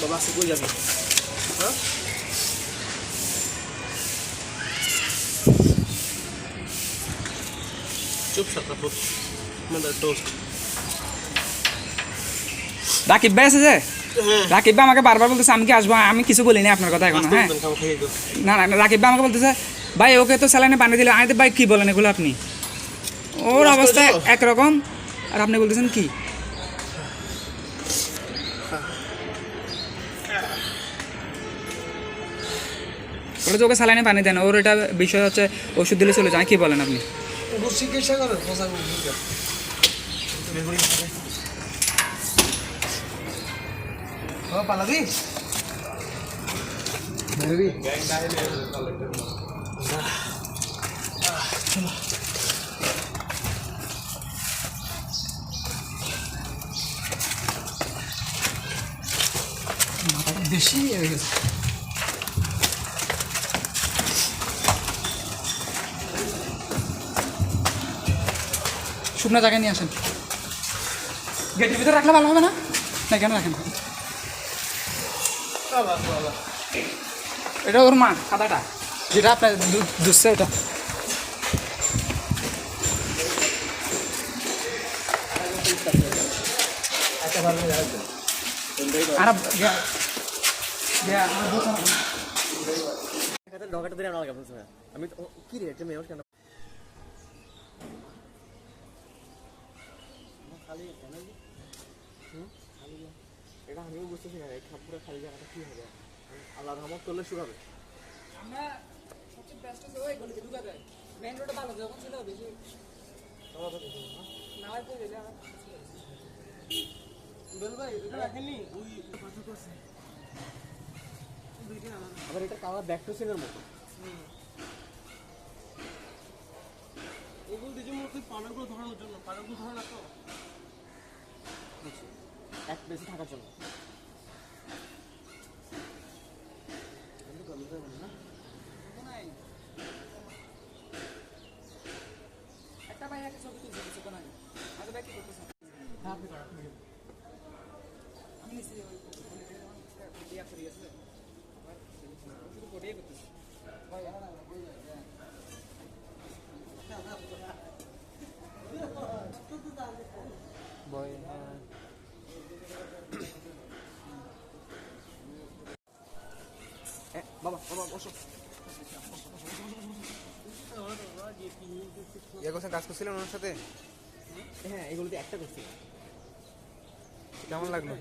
বাবা সে কই যাবি হ্যাঁ চুপ সাতরাপুর আমাদের টোস্ট রাকিব ভাই আছে যে রাকিব ভাই আমাকে বারবার বলতেছে আমি কি আসবো আমি কিছু বলিনি আপনার কথা এখন হ্যাঁ না না রাকিব ভাই আমাকে বলতেছে ভাই ওকে তো স্যালাইনে পানি দিলে আরে ভাই কি বলেন এগুলো আপনি ওর অবস্থা একরকম আর আপনি বলতেছেন কি ওরা ওকে স্যালাইনে পানি দেন ওর এটা বিষয় হচ্ছে ওষুধ দিলে চলে যায় কি বলেন আপনি চিকিৎসা করেন পালাবি বেশি হয়ে গেছে শুকনো জায়গায় নিয়ে আসেন গেটের ভিতরে রাখলে ভালো হবে না না কেন রাখেন এটা ওর মা খাতাটা যেটা আপনার দুধছে ওটা আমি কি রে মেয়ে কেন এটা আমিও বুঝতেছি না এই খাপুরা খালি জায়গাটা কি হবে আল্লাহ রহমত করলে শুকাবে আমরা সবচেয়ে বেস্ট আছে ওই গলিতে ঢুকা যায় মেইন রোডে ভালো যখন ছিল বেশি না হয় কই গেলে বল ভাই এটা রাখেননি ওই পাশে আছে আবার এটা কালার ব্যাক টু সেনের মতো ওগুলো দিকে মনে পানাগুলো ধরানোর জন্য পানাগুলো ধরে না তো এক বেশি থাকার জন্য একটা ভাই একটা ছবি তুলছে কিছু কোন আগে আজ ভাই কি করতেছেন আমি নিচে ওই দিয়া করি আছে শুধু কোডিয়ে করতেছি ভাই না বয় বাবা বাবা বসো কাজ করছিলেন ওনার সাথে হ্যাঁ এগুলোতে একটা করছি কেমন লাগলো